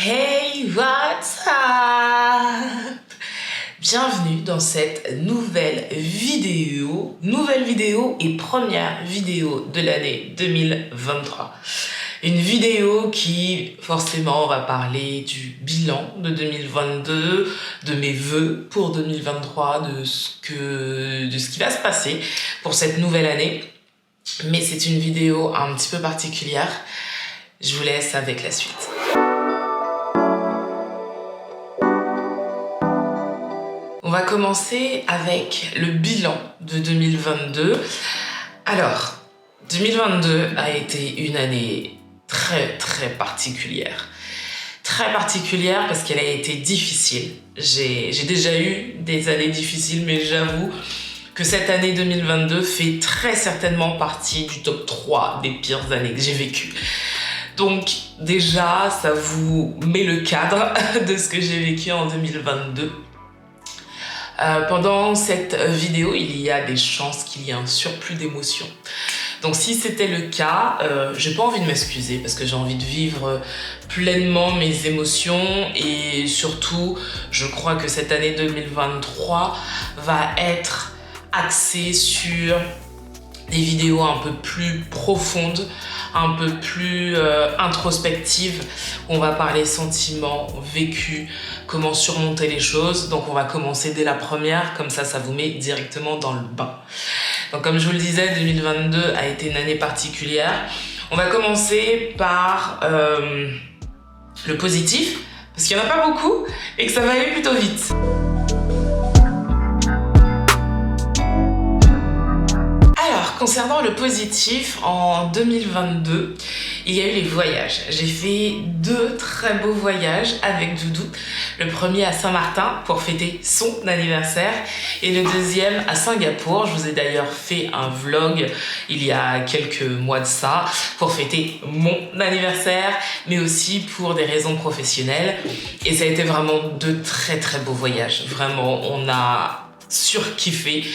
Hey, what's up? Bienvenue dans cette nouvelle vidéo et première vidéo de l'année 2023. Une vidéo qui, forcément, va parler du bilan de 2022, de mes vœux pour 2023, de ce qui va se passer pour cette nouvelle année. Mais c'est une vidéo un petit peu particulière. Je vous laisse avec la suite. On va commencer avec le bilan de 2022. Alors, 2022 a été une année très particulière. Très particulière parce qu'elle a été difficile. J'ai déjà eu des années difficiles, mais j'avoue que cette année 2022 fait très certainement partie du top 3 des pires années que j'ai vécues. Donc déjà, ça vous met le cadre de ce que j'ai vécu en 2022. Pendant cette vidéo, il y a des chances qu'il y ait un surplus d'émotions. Donc si c'était le cas, j'ai pas envie de m'excuser parce que j'ai envie de vivre pleinement mes émotions et surtout, je crois que cette année 2023 va être axée sur des vidéos un peu plus profondes, un peu plus introspectives. On va parler sentiments, vécus, comment surmonter les choses. Donc on va commencer dès la première, comme ça vous met directement dans le bain. Donc comme je vous le disais, 2022 a été une année particulière. On va commencer par le positif, parce qu'il n'y en a pas beaucoup et que ça va aller plutôt vite. Concernant le positif, en 2022, il y a eu les voyages. J'ai fait 2 très beaux voyages avec Doudou. Le premier à Saint-Martin pour fêter son anniversaire et le deuxième à Singapour. Je vous ai d'ailleurs fait un vlog il y a quelques mois de ça pour fêter mon anniversaire, mais aussi pour des raisons professionnelles. Et ça a été vraiment 2 très beaux voyages. Vraiment, on a surkiffé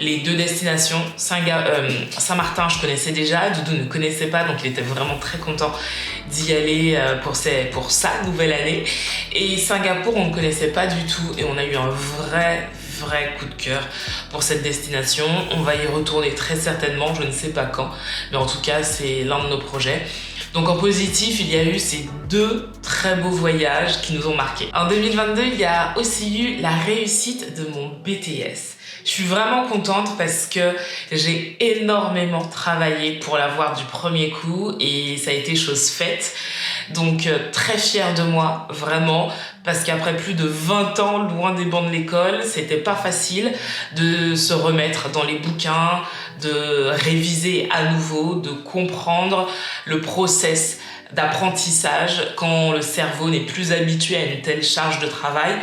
les 2 destinations. Saint-Martin, je connaissais déjà, Doudou ne connaissait pas, donc il était vraiment très content d'y aller pour sa nouvelle année. Et Singapour, on ne connaissait pas du tout et on a eu un vrai coup de cœur pour cette destination. On va y retourner très certainement, je ne sais pas quand, mais en tout cas c'est l'un de nos projets. Donc en positif, il y a eu ces 2 très beaux voyages qui nous ont marqués. En 2022, il y a aussi eu la réussite de mon BTS. Je suis vraiment contente parce que j'ai énormément travaillé pour l'avoir du premier coup et ça a été chose faite. Donc très fière de moi, vraiment, parce qu'après plus de 20 ans loin des bancs de l'école, c'était pas facile de se remettre dans les bouquins, de réviser à nouveau, de comprendre le process d'apprentissage quand le cerveau n'est plus habitué à une telle charge de travail.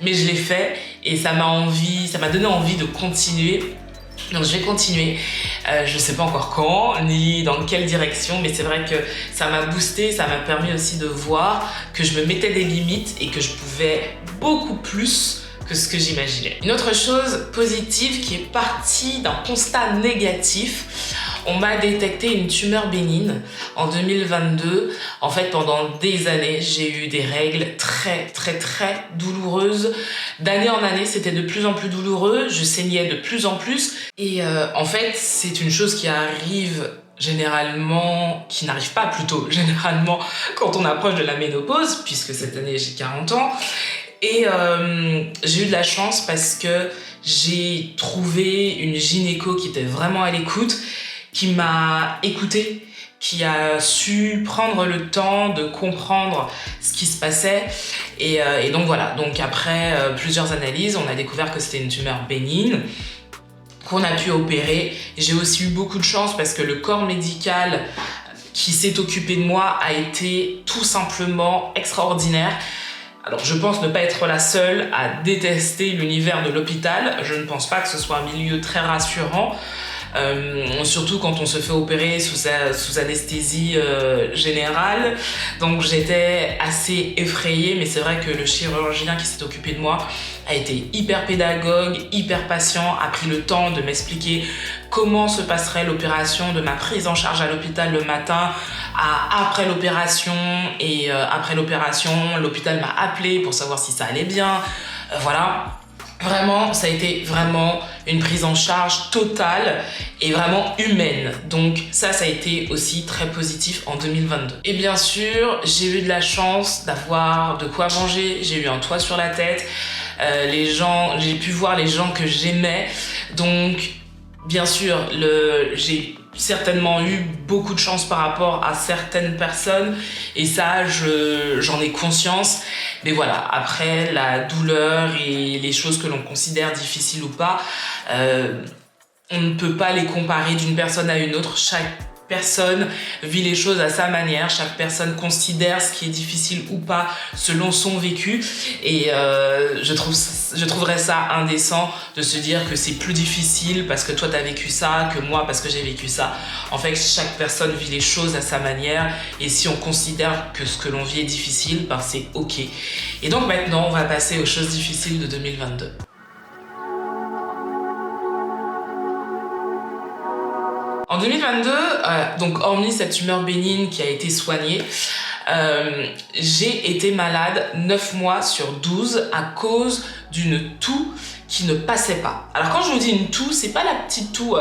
Mais je l'ai fait et ça m'a donné envie de continuer. Donc je vais continuer, je sais pas encore quand, ni dans quelle direction, mais c'est vrai que ça m'a boosté, ça m'a permis aussi de voir que je me mettais des limites et que je pouvais beaucoup plus que ce que j'imaginais. Une autre chose positive qui est partie d'un constat négatif, on m'a détecté une tumeur bénigne en 2022. En fait, pendant des années, j'ai eu des règles très douloureuses. D'année en année, c'était de plus en plus douloureux. Je saignais de plus en plus. Et en fait, c'est une chose qui arrive généralement quand on approche de la ménopause, puisque cette année, j'ai 40 ans. Et j'ai eu de la chance parce que j'ai trouvé une gynéco qui était vraiment à l'écoute, qui m'a écoutée, qui a su prendre le temps de comprendre ce qui se passait. Et donc voilà, donc après plusieurs analyses, on a découvert que c'était une tumeur bénigne qu'on a pu opérer. J'ai aussi eu beaucoup de chance parce que le corps médical qui s'est occupé de moi a été tout simplement extraordinaire. Alors je pense ne pas être la seule à détester l'univers de l'hôpital. Je ne pense pas que ce soit un milieu très rassurant. surtout quand on se fait opérer sous anesthésie générale. Donc j'étais assez effrayée, mais c'est vrai que le chirurgien qui s'est occupé de moi a été hyper pédagogue, hyper patient, a pris le temps de m'expliquer comment se passerait l'opération, de ma prise en charge à l'hôpital le matin à après l'opération. Et après l'opération, l'hôpital m'a appelé pour savoir si ça allait bien. Voilà. Vraiment, ça a été vraiment une prise en charge totale et vraiment humaine. Donc ça a été aussi très positif en 2022. Et bien sûr, j'ai eu de la chance d'avoir de quoi manger, j'ai eu un toit sur la tête, j'ai pu voir les gens que j'aimais. Donc bien sûr, j'ai certainement eu beaucoup de chance par rapport à certaines personnes et ça j'en ai conscience, mais voilà, après la douleur et les choses que l'on considère difficiles ou pas, on ne peut pas les comparer d'une personne à une autre. Chaque personne vit les choses à sa manière, chaque personne considère ce qui est difficile ou pas selon son vécu et je trouverais ça indécent de se dire que c'est plus difficile parce que toi t'as vécu ça que moi parce que j'ai vécu ça. En fait, chaque personne vit les choses à sa manière et si on considère que ce que l'on vit est difficile, ben c'est ok. Et donc maintenant on va passer aux choses difficiles de 2022. En 2022, donc hormis cette tumeur bénigne qui a été soignée, j'ai été malade 9 mois sur 12 à cause d'une toux qui ne passait pas. Alors quand je vous dis une toux, c'est pas la petite toux,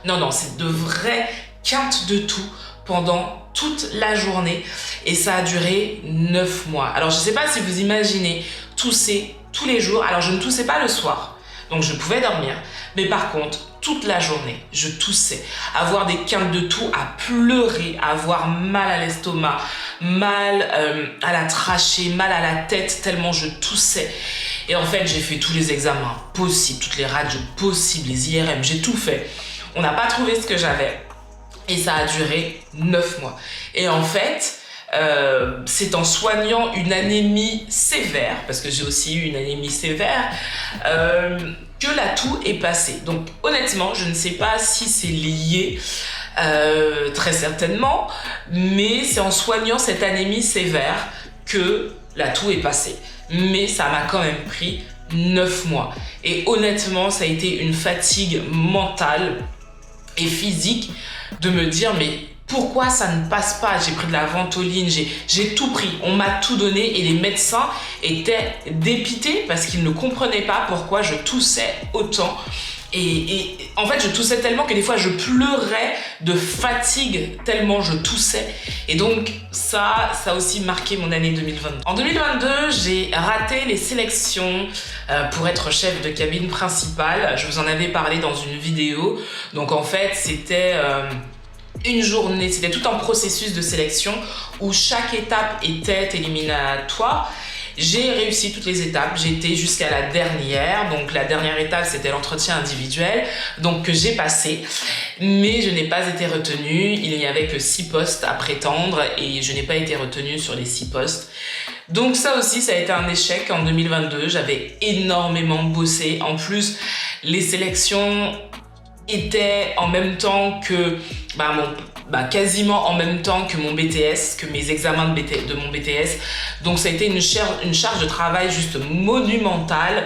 non, c'est de vraies quintes de toux pendant toute la journée et ça a duré 9 mois. Alors je sais pas si vous imaginez tousser tous les jours. Alors je ne toussais pas le soir, donc je pouvais dormir, mais par contre, toute la journée, je toussais, avoir des quintes de toux, à pleurer, avoir mal à l'estomac, mal à la trachée, mal à la tête, tellement je toussais. Et en fait, j'ai fait tous les examens possibles, toutes les radios possibles, les IRM, j'ai tout fait. On n'a pas trouvé ce que j'avais et ça a duré 9 mois. Et en fait, c'est en soignant une anémie sévère, parce que j'ai aussi eu une anémie sévère, que la toux est passée. Donc honnêtement, je ne sais pas si c'est lié, très certainement, mais c'est en soignant cette anémie sévère que la toux est passée. Mais ça m'a quand même pris 9 mois. Et honnêtement, ça a été une fatigue mentale et physique de me dire mais pourquoi ça ne passe pas? J'ai pris de la ventoline, j'ai tout pris, on m'a tout donné et les médecins étaient dépités parce qu'ils ne comprenaient pas pourquoi je toussais autant. Et en fait, je toussais tellement que des fois, je pleurais de fatigue tellement je toussais. Et donc, ça a aussi marqué mon année 2022. En 2022, j'ai raté les sélections pour être chef de cabine principale. Je vous en avais parlé dans une vidéo. Donc, en fait, c'était une journée, c'était tout un processus de sélection où chaque étape était éliminatoire. J'ai réussi toutes les étapes, j'ai été jusqu'à la dernière. Donc la dernière étape, c'était l'entretien individuel, donc que j'ai passé. Mais je n'ai pas été retenue, il n'y avait que 6 postes à prétendre et je n'ai pas été retenue sur les 6 postes. Donc ça aussi, ça a été un échec en 2022. J'avais énormément bossé. En plus, les sélections étaient en même temps que quasiment en même temps que mon BTS, que mes examens de mon BTS. Donc ça a été une charge de travail juste monumentale.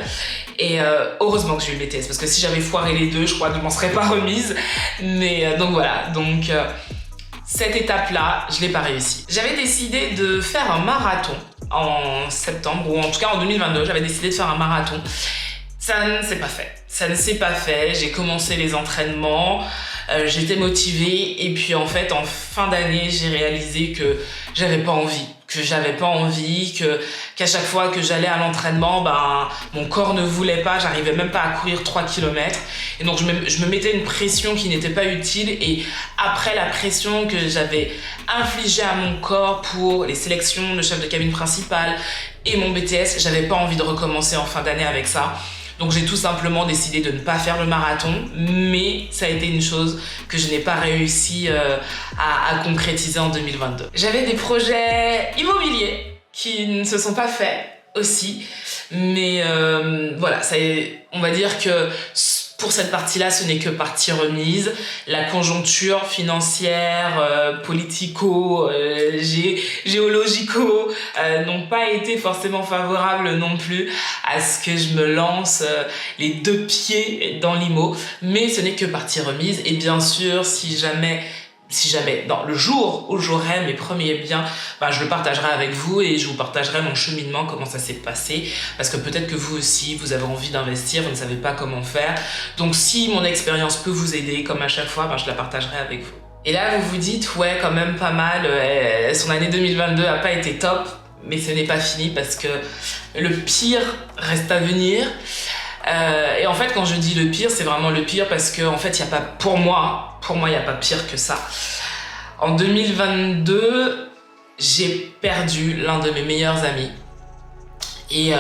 Et heureusement que j'ai eu le BTS, parce que si j'avais foiré les deux, je crois que je ne m'en serais pas remise. Mais donc voilà, cette étape-là, je ne l'ai pas réussi. J'avais décidé de faire un marathon en septembre, ou en tout cas en 2022, j'avais décidé de faire un marathon. Ça ne s'est pas fait. J'ai commencé les entraînements, j'étais motivée et puis en fait en fin d'année j'ai réalisé que j'avais pas envie, qu'à chaque fois que j'allais à l'entraînement, mon corps ne voulait pas, j'arrivais même pas à courir 3 km et donc je me mettais une pression qui n'était pas utile. Et après la pression que j'avais infligée à mon corps pour les sélections de chef de cabine principale et mon BTS, j'avais pas envie de recommencer en fin d'année avec ça. Donc j'ai tout simplement décidé de ne pas faire le marathon, mais ça a été une chose que je n'ai pas réussi à concrétiser en 2022. J'avais des projets immobiliers qui ne se sont pas faits aussi, mais voilà, on va dire que Pour cette partie-là, ce n'est que partie remise. La conjoncture financière, politico, géologico n'ont pas été forcément favorables non plus à ce que je me lance les deux pieds dans l'IMO. Mais ce n'est que partie remise. Et bien sûr, si jamais, dans le jour où j'aurai mes premiers biens, je le partagerai avec vous et je vous partagerai mon cheminement, comment ça s'est passé, parce que peut-être que vous aussi, vous avez envie d'investir, vous ne savez pas comment faire. Donc si mon expérience peut vous aider, comme à chaque fois, je la partagerai avec vous. Et là, vous vous dites, ouais, quand même pas mal, son année 2022 a pas été top, mais ce n'est pas fini parce que le pire reste à venir. Et en fait, quand je dis le pire, c'est vraiment le pire parce que, en fait, il y a pas, pour moi, il n'y a pas pire que ça. En 2022, j'ai perdu l'un de mes meilleurs amis. Et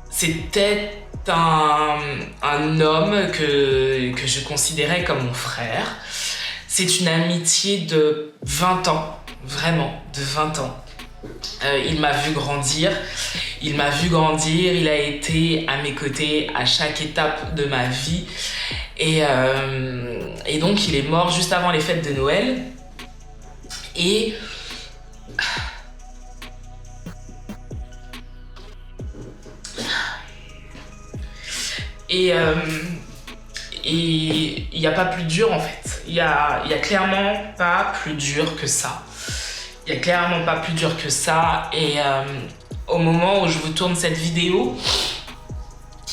c'était un homme que je considérais comme mon frère. C'est une amitié de 20 ans, vraiment, de 20 ans. Il m'a vu grandir, il a été à mes côtés à chaque étape de ma vie et donc il est mort juste avant les fêtes de Noël et il n'y a pas plus dur en fait, il y a clairement pas plus dur que ça. Il n'y a clairement pas plus dur que ça. Et au moment où je vous tourne cette vidéo,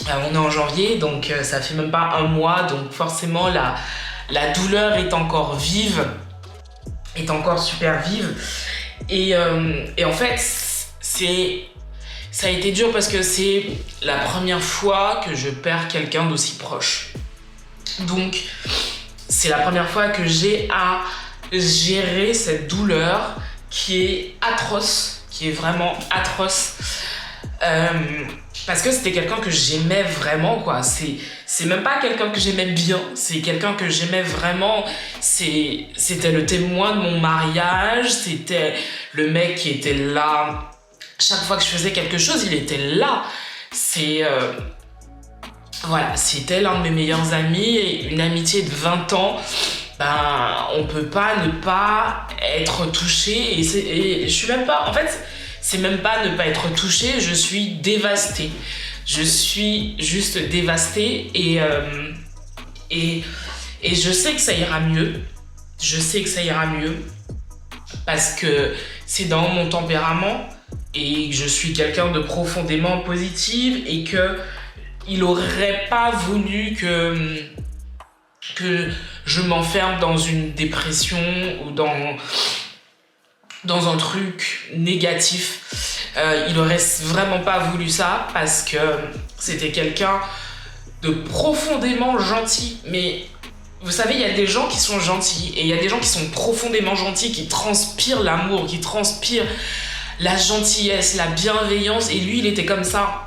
on est en janvier, donc ça fait même pas un mois. Donc forcément, la douleur est encore vive, est encore super vive. Et en fait, ça a été dur parce que c'est la première fois que je perds quelqu'un d'aussi proche. Donc, c'est la première fois que j'ai à gérer cette douleur qui est atroce, qui est vraiment atroce, parce que c'était quelqu'un que j'aimais vraiment, quoi. C'est même pas quelqu'un que j'aimais bien, c'est quelqu'un que j'aimais vraiment. C'était le témoin de mon mariage, c'était le mec qui était là. Chaque fois que je faisais quelque chose, il était là. Voilà, c'était l'un de mes meilleurs amis et une amitié de 20 ans. On peut pas ne pas être touché et je suis même pas, en fait, c'est même pas ne pas être touché, je suis dévastée. Je suis juste dévastée et je sais que ça ira mieux. Je sais que ça ira mieux parce que c'est dans mon tempérament et que je suis quelqu'un de profondément positif et que il aurait pas voulu que je m'enferme dans une dépression ou dans un truc négatif. Il aurait vraiment pas voulu ça parce que c'était quelqu'un de profondément gentil. Mais vous savez, il y a des gens qui sont gentils et il y a des gens qui sont profondément gentils, qui transpirent l'amour, qui transpirent la gentillesse, la bienveillance. Et lui, il était comme ça.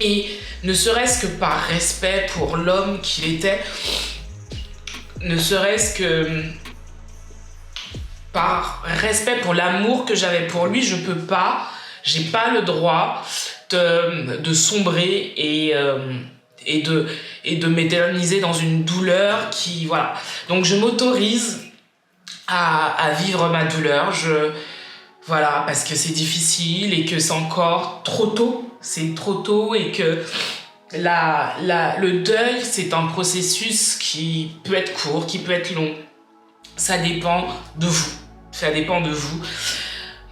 Et ne serait-ce que par respect pour l'homme qu'il était, ne serait-ce que par respect pour l'amour que j'avais pour lui, j'ai pas le droit de sombrer et de m'éterniser dans une douleur qui, voilà. Donc je m'autorise à vivre ma douleur, voilà, parce que c'est difficile et que c'est encore trop tôt, c'est trop tôt et que le deuil, c'est un processus qui peut être court, qui peut être long. Ça dépend de vous. Ça dépend de vous.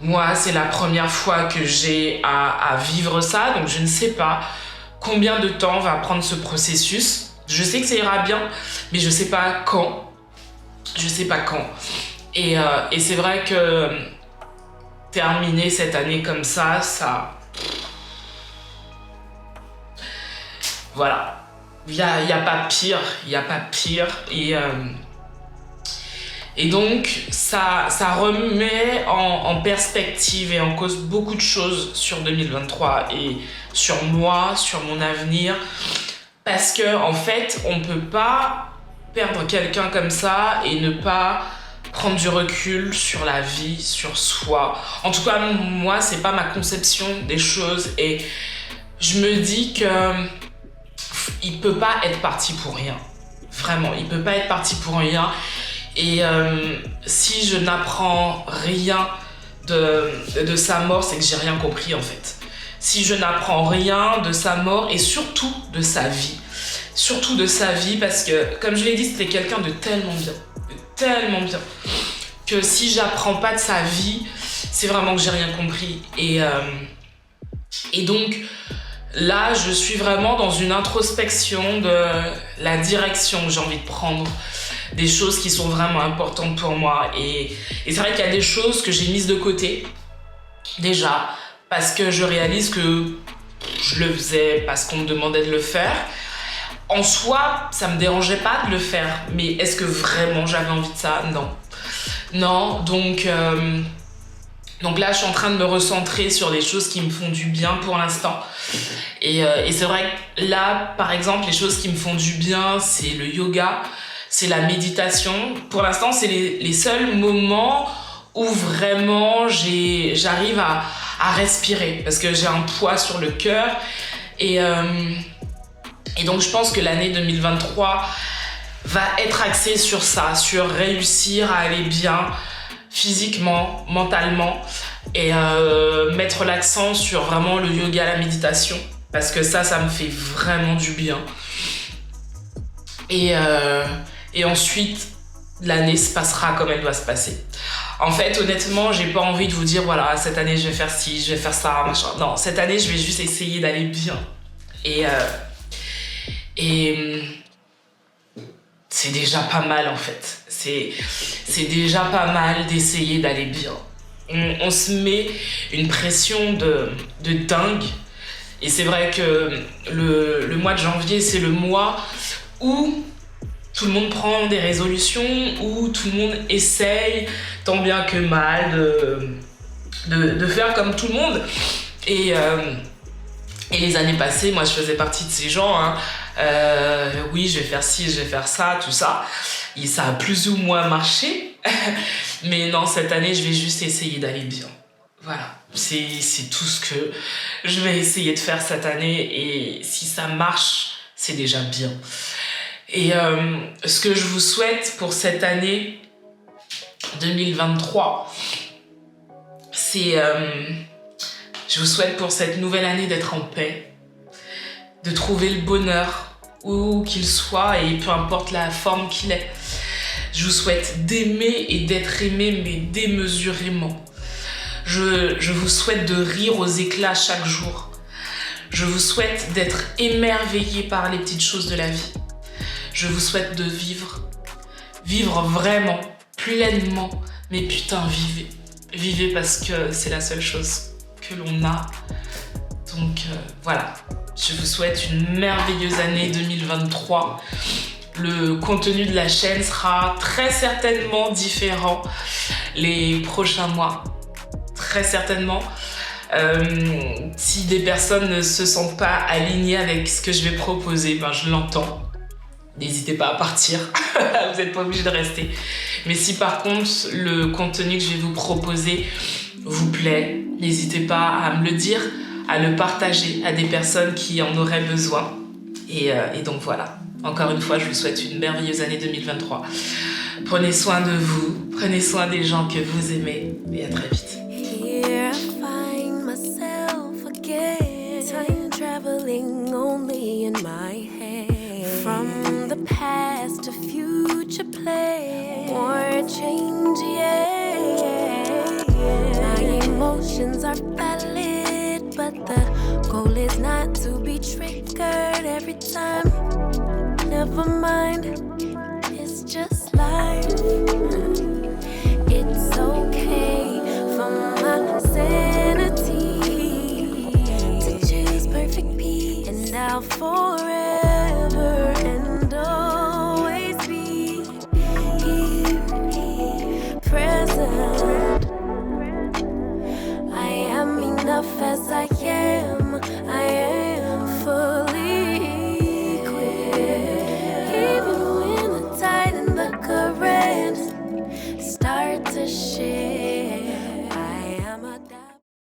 Moi, c'est la première fois que j'ai à vivre ça, donc je ne sais pas combien de temps va prendre ce processus. Je sais que ça ira bien, mais je sais pas quand. Je sais pas quand. Et c'est vrai que terminer cette année comme ça... Voilà, il y a pas pire, et donc ça remet en perspective et en cause beaucoup de choses sur 2023 et sur moi, sur mon avenir, parce que en fait on peut pas perdre quelqu'un comme ça et ne pas prendre du recul sur la vie, sur soi. En tout cas, moi, c'est pas ma conception des choses et je me dis que il peut pas être parti pour rien. Vraiment, il peut pas être parti pour rien. Et si je n'apprends rien de sa mort, c'est que j'ai rien compris en fait. Si je n'apprends rien de sa mort et surtout de sa vie. Surtout de sa vie parce que, comme je l'ai dit, c'était quelqu'un de tellement bien, que si j'apprends pas de sa vie, c'est vraiment que j'ai rien compris. Et donc, là, je suis vraiment dans une introspection de la direction que j'ai envie de prendre, des choses qui sont vraiment importantes pour moi. Et c'est vrai qu'il y a des choses que j'ai mises de côté, déjà, parce que je réalise que je le faisais parce qu'on me demandait de le faire. En soi, ça me dérangeait pas de le faire, mais est-ce que vraiment j'avais envie de ça? Non, donc là, je suis en train de me recentrer sur des choses qui me font du bien pour l'instant. Et c'est vrai que là, par exemple, les choses qui me font du bien, c'est le yoga, c'est la méditation. Pour l'instant, c'est les seuls moments où vraiment j'arrive à respirer parce que j'ai un poids sur le cœur. Et donc, je pense que l'année 2023 va être axée sur ça, sur réussir à aller bien physiquement, mentalement et mettre l'accent sur vraiment le yoga, la méditation parce que ça me fait vraiment du bien. Et ensuite, l'année se passera comme elle doit se passer. En fait, honnêtement, j'ai pas envie de vous dire voilà, cette année je vais faire ci, je vais faire ça, machin. Non, cette année je vais juste essayer d'aller bien. Et c'est déjà pas mal en fait. C'est déjà pas mal d'essayer d'aller bien. On se met une pression de dingue. Et c'est vrai que le mois de janvier, c'est le mois où tout le monde prend des résolutions, où tout le monde essaye, tant bien que mal, de faire comme tout le monde. Et les années passées, moi je faisais partie de ces gens, hein. Oui, je vais faire ci, je vais faire ça, tout ça. Et ça a plus ou moins marché. Mais non, cette année, je vais juste essayer d'aller bien. Voilà, c'est tout ce que je vais essayer de faire cette année. Et si ça marche, c'est déjà bien. Et ce que je vous souhaite pour cette année 2023, c'est... je vous souhaite pour cette nouvelle année d'être en paix, de trouver le bonheur où qu'il soit et peu importe la forme qu'il ait. Je vous souhaite d'aimer et d'être aimé, mais démesurément. Je vous souhaite de rire aux éclats chaque jour. Je vous souhaite d'être émerveillé par les petites choses de la vie. Je vous souhaite de vivre vraiment, pleinement, mais putain, vivez. Vivez parce que c'est la seule chose que l'on a. Donc voilà, je vous souhaite une merveilleuse année 2023. Le contenu de la chaîne sera très certainement différent les prochains mois. Très certainement. Si des personnes ne se sentent pas alignées avec ce que je vais proposer, ben je l'entends. N'hésitez pas à partir, vous n'êtes pas obligé de rester. Mais si par contre le contenu que je vais vous proposer vous plaît, n'hésitez pas à me le dire, à le partager à des personnes qui en auraient besoin. Et donc voilà, encore une fois, je vous souhaite une merveilleuse année 2023. Prenez soin de vous, prenez soin des gens que vous aimez et à très vite. Here I find myself again, time traveling only in my head. From the past to future play, more change, yeah. My emotions are valid, but the goal is not to be triggered every time. Never mind, it's just life. It's okay for my sanity to choose perfect peace, and I'll forever and always be here, present. I am enough as I am.